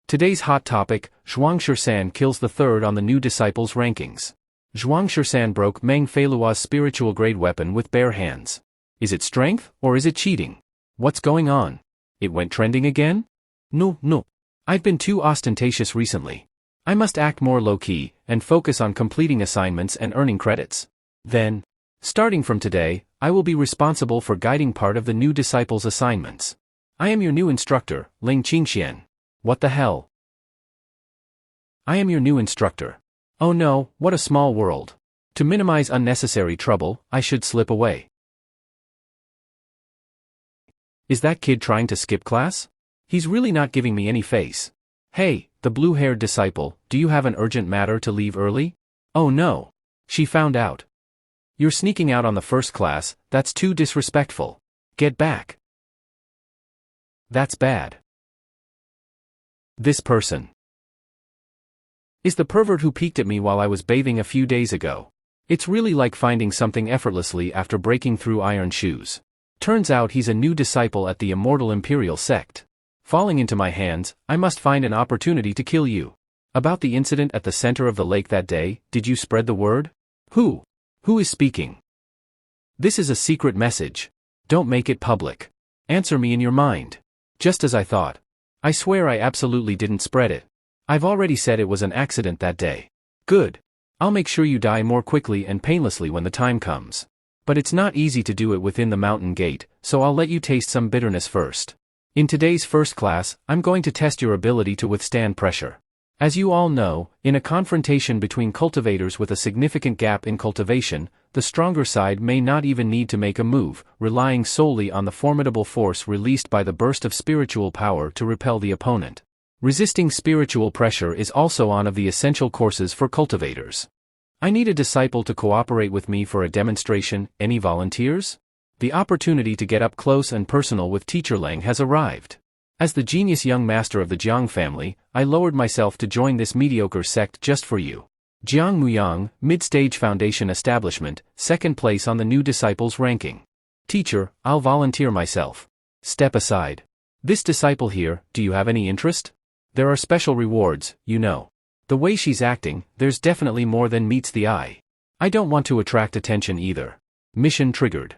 Today's hot topic, Zhuang Shisan kills the third on the new disciples rankings. Zhuang Shisan broke Meng Feilua's spiritual grade weapon with bare hands. Is it strength, or is it cheating? What's going on? It went trending again? No. I've been too ostentatious recently. I must act more low-key, and focus on completing assignments and earning credits. Then, starting from today, I will be responsible for guiding part of the new disciples' assignments. I am your new instructor, Ling Qingxian. What the hell? I am your new instructor. Oh no, what a small world. To minimize unnecessary trouble, I should slip away. Is that kid trying to skip class? He's really not giving me any face. Hey, the blue-haired disciple, do you have an urgent matter to leave early? Oh no. She found out. You're sneaking out on the first class, that's too disrespectful. Get back. That's bad. This person is the pervert who peeked at me while I was bathing a few days ago. It's really like finding something effortlessly after breaking through iron shoes. Turns out he's a new disciple at the immortal imperial sect. Falling into my hands, I must find an opportunity to kill you. About the incident at the center of the lake that day, did you spread the word? Who is speaking? This is a secret message. Don't make it public. Answer me in your mind. Just as I thought. I swear I absolutely didn't spread it. I've already said it was an accident that day. Good. I'll make sure you die more quickly and painlessly when the time comes. But it's not easy to do it within the mountain gate, so I'll let you taste some bitterness first. In today's first class, I'm going to test your ability to withstand pressure. As you all know, in a confrontation between cultivators with a significant gap in cultivation, the stronger side may not even need to make a move, relying solely on the formidable force released by the burst of spiritual power to repel the opponent. Resisting spiritual pressure is also one of the essential courses for cultivators. I need a disciple to cooperate with me for a demonstration. Any volunteers? The opportunity to get up close and personal with Teacher Lang has arrived. As the genius young master of the Jiang family, I lowered myself to join this mediocre sect just for you. Jiang Muyang, mid-stage foundation establishment, second place on the new disciples ranking. Teacher, I'll volunteer myself. Step aside. This disciple here, do you have any interest? There are special rewards, you know. The way she's acting, there's definitely more than meets the eye. I don't want to attract attention either. Mission triggered.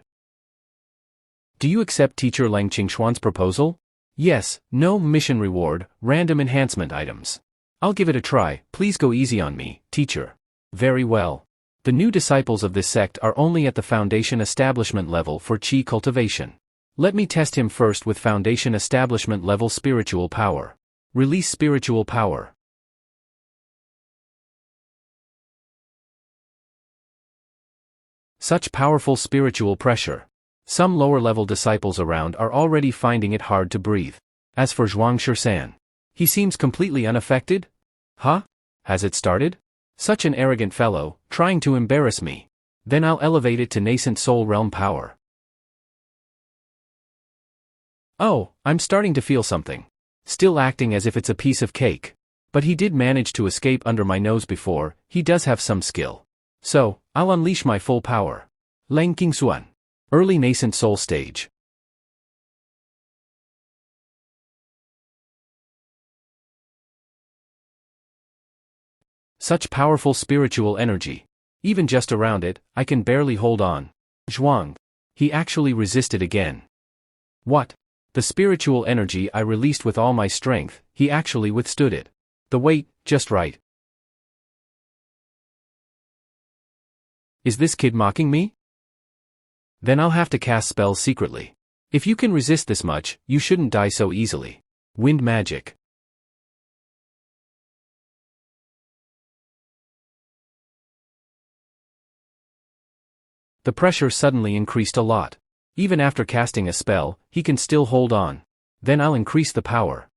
Do you accept Teacher Lang Qingxuan's proposal? Yes, no mission reward, random enhancement items. I'll give it a try, please go easy on me, teacher. Very well. The new disciples of this sect are only at the foundation establishment level for qi cultivation. Let me test him first with foundation establishment level spiritual power. Release spiritual power. Such powerful spiritual pressure. Some lower-level disciples around are already finding it hard to breathe. As for Zhuang Shisan, he seems completely unaffected? Huh? Has it started? Such an arrogant fellow, trying to embarrass me. Then I'll elevate it to nascent soul realm power. Oh, I'm starting to feel something. Still acting as if it's a piece of cake. But he did manage to escape under my nose before. He does have some skill. So, I'll unleash my full power. Lang Qingxuan. Early nascent soul stage. Such powerful spiritual energy. Even just around it, I can barely hold on. Zhuang. He actually resisted again. What? The spiritual energy I released with all my strength, he actually withstood it. The weight, just right. Is this kid mocking me? Then I'll have to cast spells secretly. If you can resist this much, you shouldn't die so easily. Wind magic. The pressure suddenly increased a lot. Even after casting a spell, he can still hold on. Then I'll increase the power.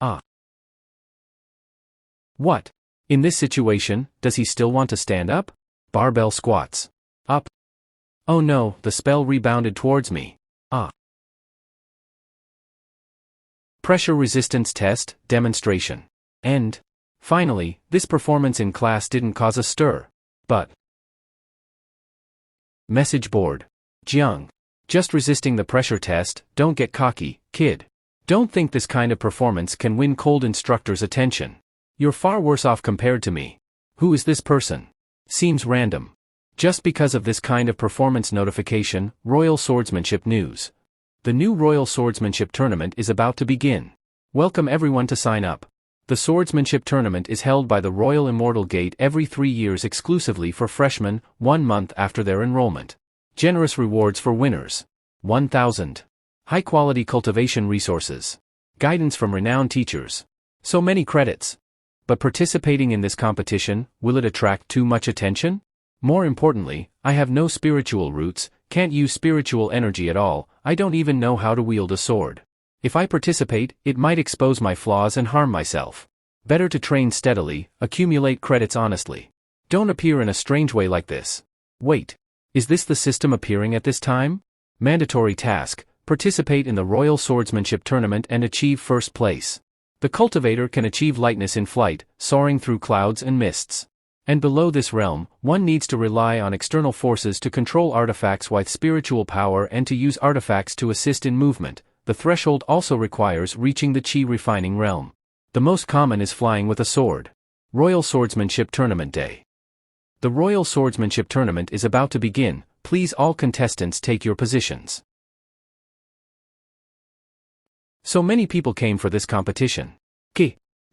Ah. What? In this situation, does he still want to stand up? Barbell squats. Up. Oh no, the spell rebounded towards me. Ah. Pressure resistance test, demonstration. End. Finally, this performance in class didn't cause a stir. But. Message board. Jiang. Just resisting the pressure test, don't get cocky, kid. Don't think this kind of performance can win cold instructors' attention. You're far worse off compared to me. Who is this person? Seems random. Just because of this kind of performance notification, Royal Swordsmanship News. The new Royal Swordsmanship Tournament is about to begin. Welcome everyone to sign up. The Swordsmanship Tournament is held by the Royal Immortal Gate every 3 years exclusively for freshmen, 1 month after their enrollment. Generous rewards for winners. 1,000. High-quality cultivation resources. Guidance from renowned teachers. So many credits. But participating in this competition, will it attract too much attention? More importantly, I have no spiritual roots, can't use spiritual energy at all, I don't even know how to wield a sword. If I participate, it might expose my flaws and harm myself. Better to train steadily, accumulate credits honestly. Don't appear in a strange way like this. Wait. Is this the system appearing at this time? Mandatory task, participate in the Royal Swordsmanship Tournament and achieve first place. The cultivator can achieve lightness in flight, soaring through clouds and mists. And below this realm, one needs to rely on external forces to control artifacts with spiritual power and to use artifacts to assist in movement. The threshold also requires reaching the chi refining realm. The most common is flying with a sword. Royal Swordsmanship Tournament Day. The Royal Swordsmanship Tournament is about to begin, please all contestants take your positions. So many people came for this competition.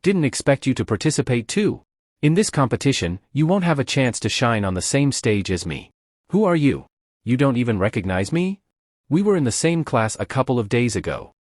Didn't expect you to participate too. In this competition, you won't have a chance to shine on the same stage as me. Who are you? You don't even recognize me? We were in the same class a couple of days ago.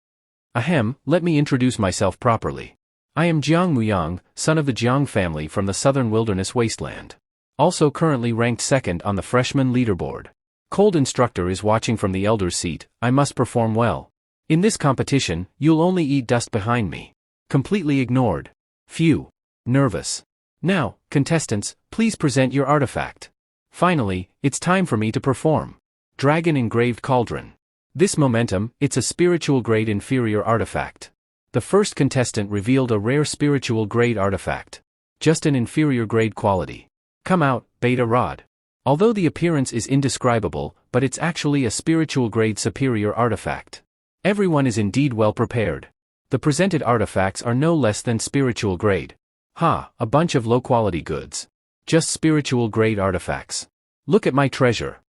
Ahem, let me introduce myself properly. I am Jiang Muyang, son of the Jiang family from the southern wilderness wasteland. Also currently ranked second on the freshman leaderboard. Cold instructor is watching from the elder's seat, I must perform well. In this competition, you'll only eat dust behind me. Completely ignored. Phew. Nervous. Now, contestants, please present your artifact. Finally, it's time for me to perform. Dragon Engraved Cauldron. This momentum, it's a spiritual grade inferior artifact. The first contestant revealed a rare spiritual grade artifact. Just an inferior grade quality. Come out, Beta Rod. Although the appearance is indescribable, but it's actually a spiritual grade superior artifact. Everyone is indeed well prepared. The presented artifacts are no less than spiritual grade. A bunch of low-quality goods. Just spiritual grade artifacts. Look at my treasure.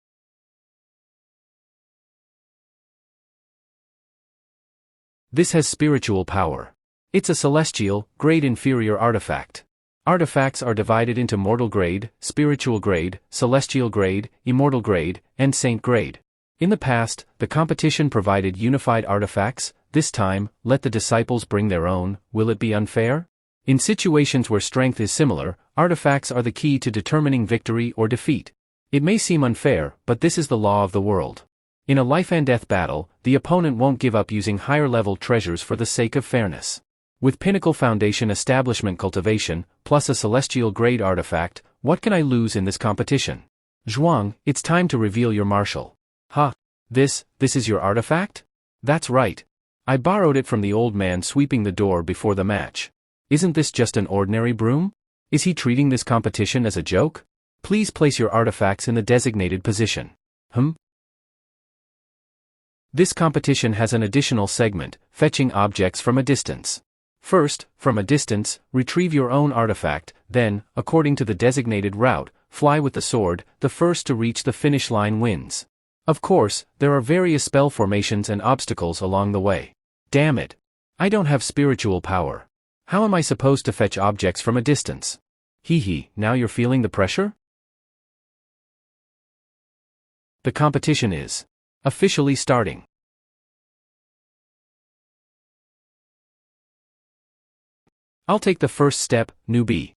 This has spiritual power. It's a celestial, grade inferior artifact. Artifacts are divided into mortal grade, spiritual grade, celestial grade, immortal grade, and saint grade. In the past, the competition provided unified artifacts. This time, let the disciples bring their own. Will it be unfair? In situations where strength is similar, artifacts are the key to determining victory or defeat. It may seem unfair, but this is the law of the world. In a life-and-death battle, the opponent won't give up using higher-level treasures for the sake of fairness. With Pinnacle Foundation Establishment Cultivation, plus a celestial grade artifact, what can I lose in this competition? Zhuang, it's time to reveal your martial. This is your artifact? That's right. I borrowed it from the old man sweeping the door before the match. Isn't this just an ordinary broom? Is he treating this competition as a joke? Please place your artifacts in the designated position. This competition has an additional segment, fetching objects from a distance. First, from a distance, retrieve your own artifact, then, according to the designated route, fly with the sword. The first to reach the finish line wins. Of course, there are various spell formations and obstacles along the way. Damn it. I don't have spiritual power. How am I supposed to fetch objects from a distance? Now you're feeling the pressure? The competition is officially starting. I'll take the first step, newbie.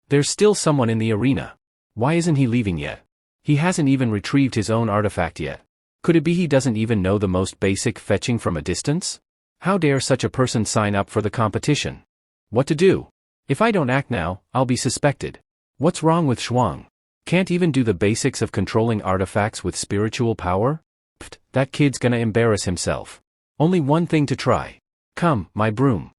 There's still someone in the arena. Why isn't he leaving yet? He hasn't even retrieved his own artifact yet. Could it be he doesn't even know the most basic fetching from a distance? How dare such a person sign up for the competition? What to do? If I don't act now, I'll be suspected. What's wrong with Zhuang? Can't even do the basics of controlling artifacts with spiritual power? Pfft, that kid's gonna embarrass himself. Only one thing to try. Come, my broom.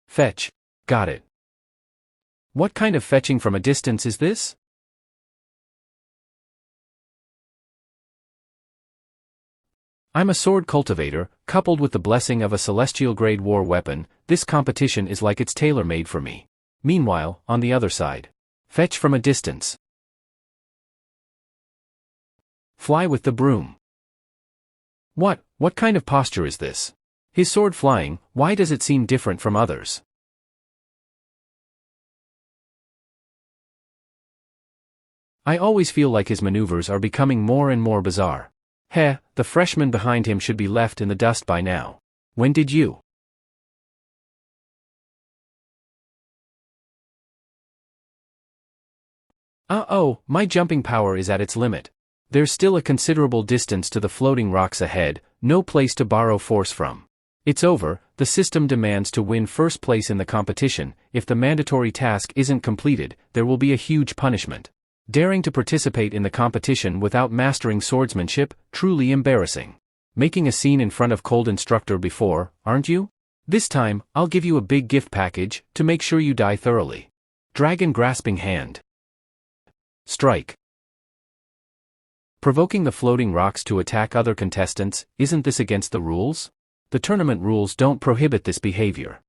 Fetch. Got it. What kind of fetching from a distance is this? I'm a sword cultivator, coupled with the blessing of a celestial-grade war weapon. This competition is like it's tailor-made for me. Meanwhile, on the other side. Fetch from a distance. Fly with the broom. What kind of posture is this? His sword flying, why does it seem different from others? I always feel like his maneuvers are becoming more and more bizarre. The freshman behind him should be left in the dust by now. When did you? My jumping power is at its limit. There's still a considerable distance to the floating rocks ahead, no place to borrow force from. It's over, the system demands to win first place in the competition. If the mandatory task isn't completed, there will be a huge punishment. Daring to participate in the competition without mastering swordsmanship, truly embarrassing. Making a scene in front of cold instructor before, aren't you? This time, I'll give you a big gift package, to make sure you die thoroughly. Dragon grasping hand. Strike. Provoking the floating rocks to attack other contestants, isn't this against the rules? The tournament rules don't prohibit this behavior.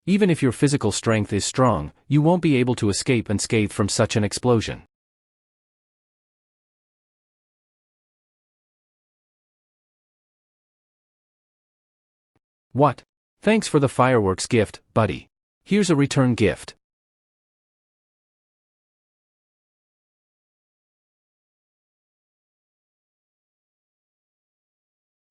Even if your physical strength is strong, you won't be able to escape unscathed from such an explosion. What? Thanks for the fireworks gift, buddy. Here's a return gift.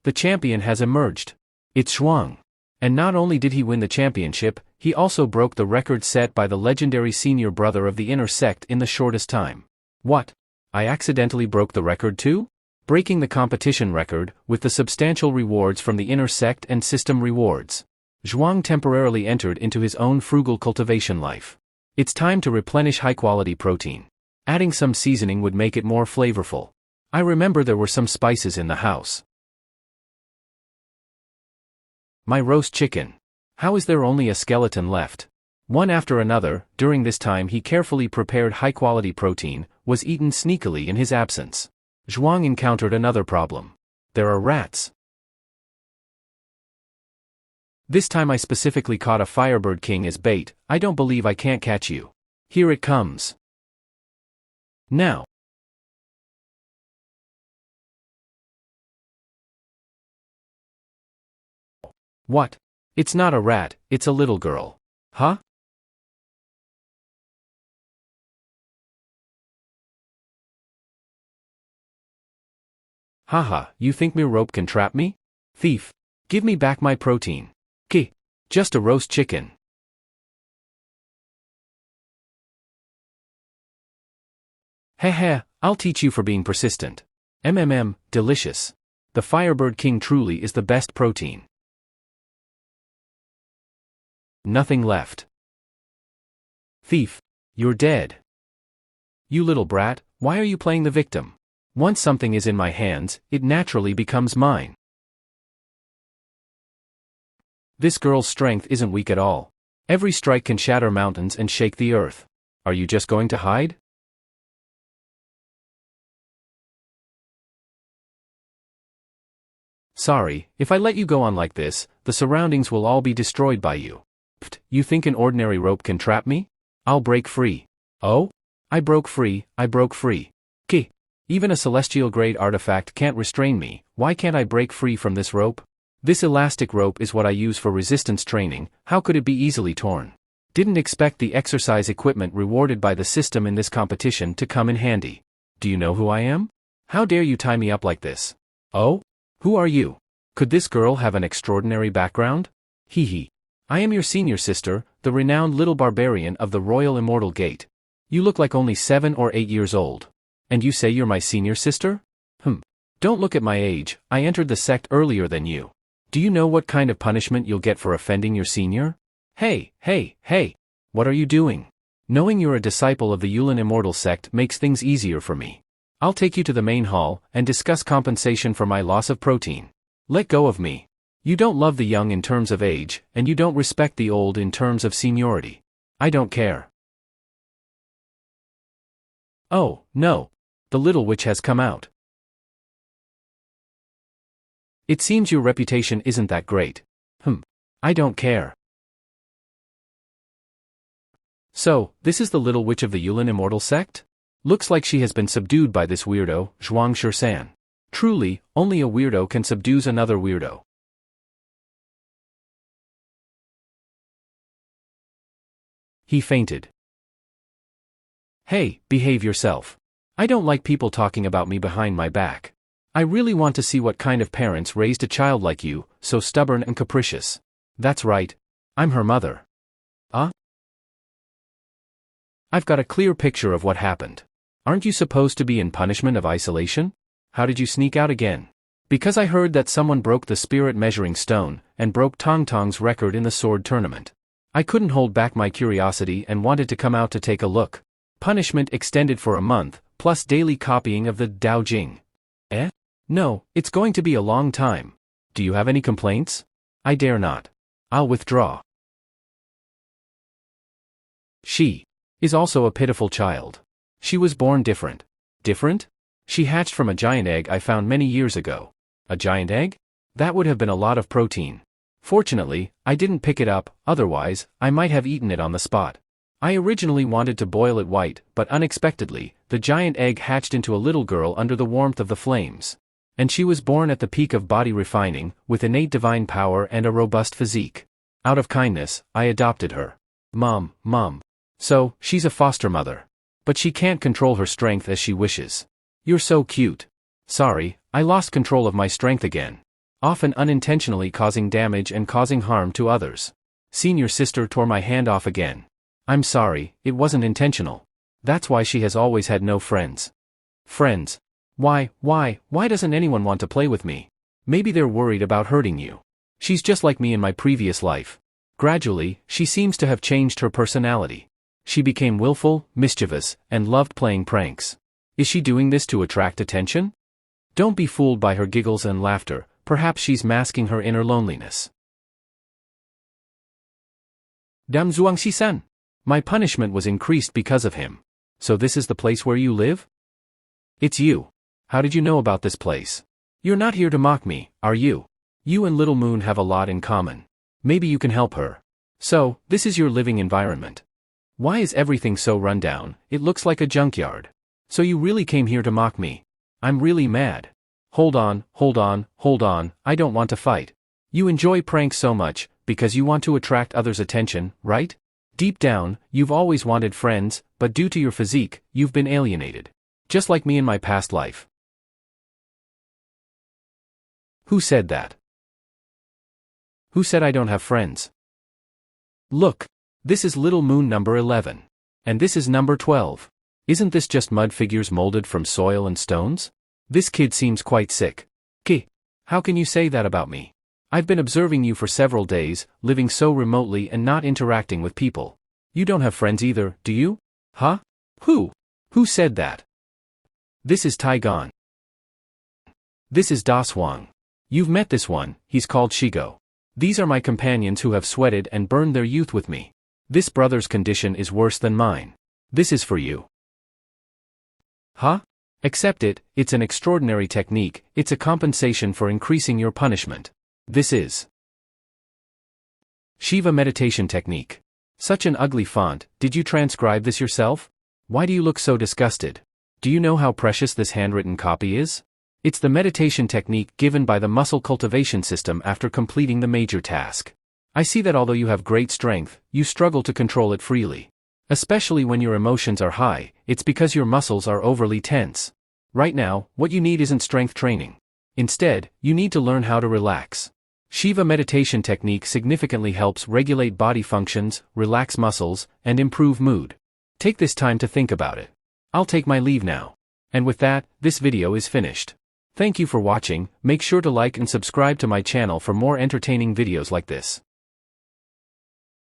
The champion has emerged. It's Zhuang. And not only did he win the championship, he also broke the record set by the legendary senior brother of the inner sect in the shortest time. What? I accidentally broke the record too? Breaking the competition record, with the substantial rewards from the inner sect and system rewards. Zhuang temporarily entered into his own frugal cultivation life. It's time to replenish high-quality protein. Adding some seasoning would make it more flavorful. I remember there were some spices in the house. My roast chicken. How is there only a skeleton left? One after another, during this time he carefully prepared high-quality protein, was eaten sneakily in his absence. Zhuang encountered another problem. There are rats. This time I specifically caught a Firebird King as bait. I don't believe I can't catch you. Here it comes. Now. What? It's not a rat, it's a little girl. Huh? Haha, you think my rope can trap me? Thief. Give me back my protein. Just a roast chicken. I'll teach you for being persistent. Delicious. The Firebird King truly is the best protein. Nothing left. Thief. You're dead. You little brat, why are you playing the victim? Once something is in my hands, it naturally becomes mine. This girl's strength isn't weak at all. Every strike can shatter mountains and shake the earth. Are you just going to hide? Sorry, if I let you go on like this, the surroundings will all be destroyed by you. Pfft, you think an ordinary rope can trap me? I'll break free. Oh? I broke free. K. Even a celestial-grade artifact can't restrain me. Why can't I break free from this rope? This elastic rope is what I use for resistance training. How could it be easily torn? Didn't expect the exercise equipment rewarded by the system in this competition to come in handy. Do you know who I am? How dare you tie me up like this? Oh? Who are you? Could this girl have an extraordinary background? Hee hee. I am your senior sister, the renowned little barbarian of the Royal Immortal Gate. You look like only 7 or 8 years old. And you say you're my senior sister? Don't look at my age, I entered the sect earlier than you. Do you know what kind of punishment you'll get for offending your senior? Hey! What are you doing? Knowing you're a disciple of the Yulin Immortal sect makes things easier for me. I'll take you to the main hall and discuss compensation for my loss of protein. Let go of me. You don't love the young in terms of age, and you don't respect the old in terms of seniority. I don't care. Oh, no. The little witch has come out. It seems your reputation isn't that great. I don't care. So, this is the little witch of the Yulin Immortal sect? Looks like she has been subdued by this weirdo, Zhuang Shisan. Truly, only a weirdo can subdue another weirdo. He fainted. Hey, behave yourself. I don't like people talking about me behind my back. I really want to see what kind of parents raised a child like you, so stubborn and capricious. That's right. I'm her mother. I've got a clear picture of what happened. Aren't you supposed to be in punishment of isolation? How did you sneak out again? Because I heard that someone broke the spirit measuring stone, and broke Tong's record in the sword tournament. I couldn't hold back my curiosity and wanted to come out to take a look. Punishment extended for a month, plus daily copying of the Dao Jing. No, it's going to be a long time. Do you have any complaints? I dare not. I'll withdraw. She is also a pitiful child. She was born different. Different? She hatched from a giant egg I found many years ago. A giant egg? That would have been a lot of protein. Fortunately, I didn't pick it up, otherwise, I might have eaten it on the spot. I originally wanted to boil it white, but unexpectedly, the giant egg hatched into a little girl under the warmth of the flames. And she was born at the peak of body refining, with innate divine power and a robust physique. Out of kindness, I adopted her. Mom. So, she's a foster mother. But she can't control her strength as she wishes. You're so cute. Sorry, I lost control of my strength again. Often unintentionally causing damage and causing harm to others. Senior sister tore my hand off again. I'm sorry, it wasn't intentional. That's why she has always had no friends. Friends? Why doesn't anyone want to play with me? Maybe they're worried about hurting you. She's just like me in my previous life. Gradually, she seems to have changed her personality. She became willful, mischievous, and loved playing pranks. Is she doing this to attract attention? Don't be fooled by her giggles and laughter, perhaps she's masking her inner loneliness. Zhuang Shisan. My punishment was increased because of him. So this is the place where you live? It's you. How did you know about this place? You're not here to mock me, are you? You and Little Moon have a lot in common. Maybe you can help her. So, this is your living environment. Why is everything so run down? It looks like a junkyard. So you really came here to mock me. I'm really mad. Hold on, I don't want to fight. You enjoy pranks so much, because you want to attract others' attention, right? Deep down, you've always wanted friends, but due to your physique, you've been alienated. Just like me in my past life. Who said that? Who said I don't have friends? Look. This is Little Moon number 11. And this is number 12. Isn't this just mud figures molded from soil and stones? This kid seems quite sick. How can you say that about me? I've been observing you for several days, living so remotely and not interacting with people. You don't have friends either, do you? Huh? Who? Who said that? This is Taigon. This is Da Swang. You've met this one, he's called Shigo. These are my companions who have sweated and burned their youth with me. This brother's condition is worse than mine. This is for you. Huh? Accept it, it's an extraordinary technique, it's a compensation for increasing your punishment. This is Shiva meditation technique. Such an ugly font, did you transcribe this yourself? Why do you look so disgusted? Do you know how precious this handwritten copy is? It's the meditation technique given by the muscle cultivation system after completing the major task. I see that although you have great strength, you struggle to control it freely. Especially when your emotions are high, it's because your muscles are overly tense. Right now, what you need isn't strength training. Instead, you need to learn how to relax. Shiva meditation technique significantly helps regulate body functions, relax muscles, and improve mood. Take this time to think about it. I'll take my leave now. And with that, this video is finished. Thank you for watching, make sure to like and subscribe to my channel for more entertaining videos like this.